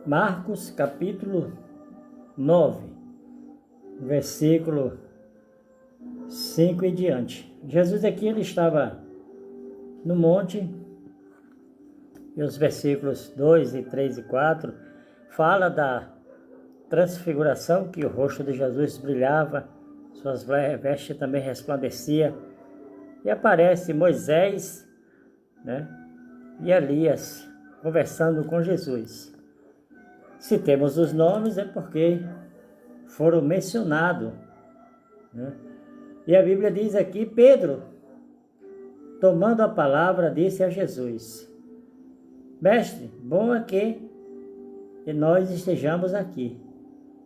Marcos capítulo 9, versículo 5 e diante. Jesus aqui ele estava no monte, e os versículos 2 e 3 e 4 fala da transfiguração, que o rosto de Jesus brilhava, suas vestes também resplandecia, e aparece Moisés, e Elias conversando com Jesus. Se temos os nomes é porque foram mencionados, E a Bíblia diz aqui, Pedro, tomando a palavra, disse a Jesus: Mestre, bom é que nós estejamos aqui,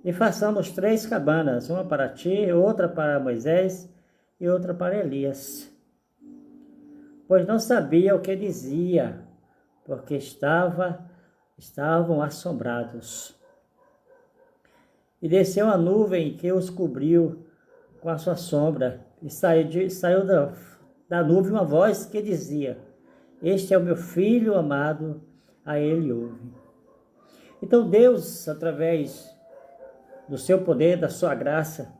e façamos 3 cabanas, uma para ti, outra para Moisés e outra para Elias. Pois não sabia o que dizia, porque estavam assombrados. E desceu a nuvem que os cobriu com a sua sombra, e saiu da nuvem uma voz que dizia: Este é o meu filho amado, a ele ouve. Então Deus, através do seu poder, da sua graça,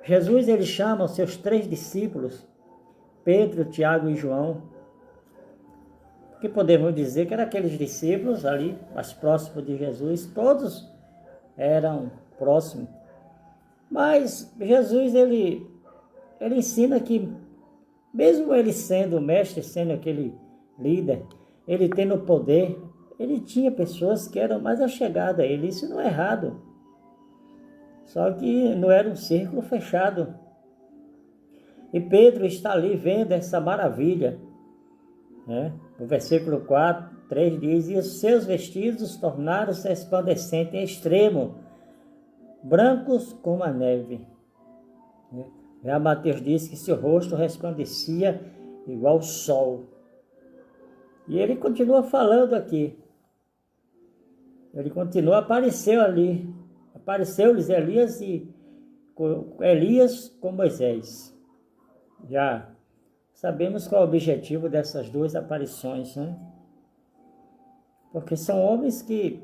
Jesus ele chama os seus 3 discípulos, Pedro, Tiago e João, que podemos dizer que eram aqueles discípulos ali, mais próximos de Jesus, todos eram próximos. Mas Jesus, ele ensina que, mesmo ele sendo o mestre, sendo aquele líder, ele tendo poder, ele tinha pessoas que eram mais allegadas a ele. Isso não é errado. Só que não era um círculo fechado. E Pedro está ali vendo essa maravilha, O versículo 3 diz: E os seus vestidos tornaram-se resplandecentes em extremo, brancos como a neve. Já Mateus diz que seu rosto resplandecia igual o sol. E ele continua falando aqui. Ele continua, apareceu-lhes Elias com Moisés. Já sabemos qual é o objetivo dessas 2 aparições, Porque são homens que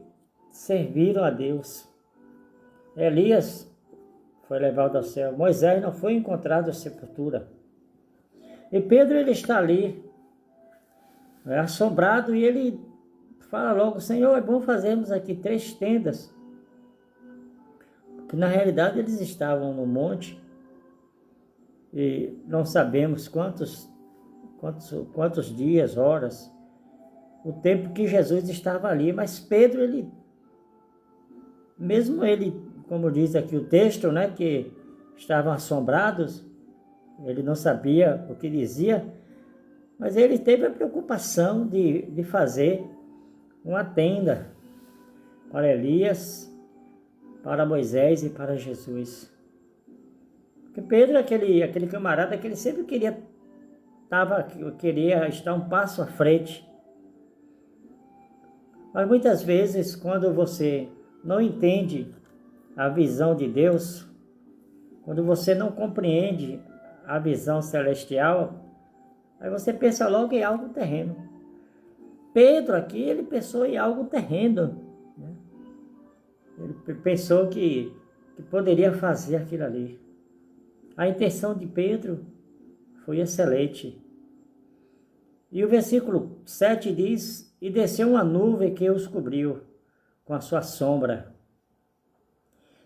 serviram a Deus. Elias foi levado ao céu. Moisés não foi encontrado à sepultura. E Pedro ele está ali, assombrado, e ele fala logo: Senhor, é bom fazermos aqui 3 tendas. Porque na realidade eles estavam no monte, e não sabemos quantos dias, horas, o tempo que Jesus estava ali. Mas Pedro, mesmo ele, como diz aqui o texto, que estavam assombrados, ele não sabia o que dizia, mas ele teve a preocupação de fazer uma tenda para Elias, para Moisés e para Jesus. Porque Pedro é aquele camarada que ele sempre queria estar um passo à frente. Mas muitas vezes, quando você não entende a visão de Deus, quando você não compreende a visão celestial, aí você pensa logo em algo terreno. Pedro aqui, ele pensou em algo terreno, Ele pensou que poderia fazer aquilo ali. A intenção de Pedro foi excelente. E o versículo 7 diz: E desceu uma nuvem que os cobriu com a sua sombra.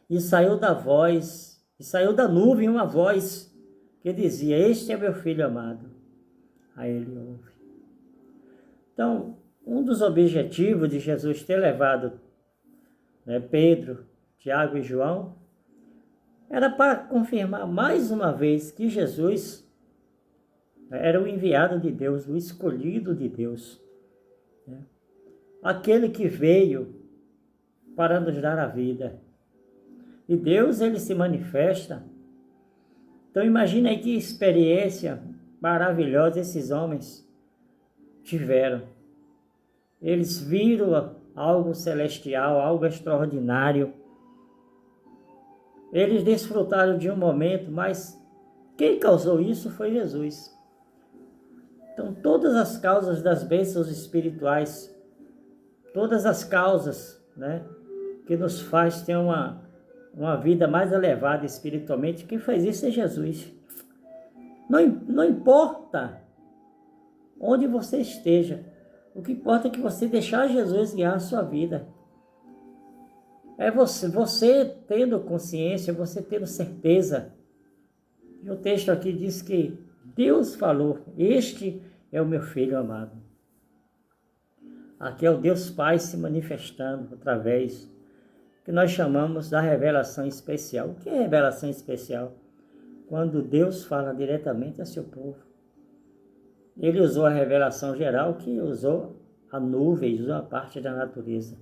E saiu da nuvem uma voz que dizia: Este é meu filho amado, a ele ouve. Então, um dos objetivos de Jesus ter levado Pedro, Tiago e João era para confirmar mais uma vez que Jesus era o enviado de Deus, o escolhido de Deus, aquele que veio para nos dar a vida. E Deus, ele se manifesta. Então imagina aí que experiência maravilhosa esses homens tiveram. Eles viram algo celestial, algo extraordinário. Eles desfrutaram de um momento, mas quem causou isso foi Jesus. Então todas as causas das bênçãos espirituais, todas as causas né? Que nos faz ter uma vida mais elevada espiritualmente. Quem faz isso é Jesus. Não importa onde você esteja, o que importa é que você deixar Jesus guiar a sua vida. É você tendo consciência, você tendo certeza. E o texto aqui diz que Deus falou, este é o meu filho amado. Aqui é o Deus Pai se manifestando através que nós chamamos da revelação especial. O que é revelação especial? Quando Deus fala diretamente a seu povo. Ele usou a revelação geral, que usou a nuvem, usou a parte da natureza.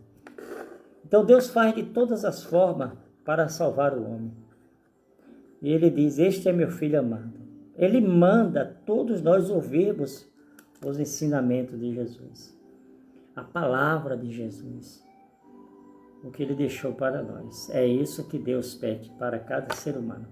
Então Deus faz de todas as formas para salvar o homem. E ele diz, este é meu filho amado. Ele manda todos nós ouvirmos os ensinamentos de Jesus. A palavra de Jesus. O que ele deixou para nós. É isso que Deus pede para cada ser humano.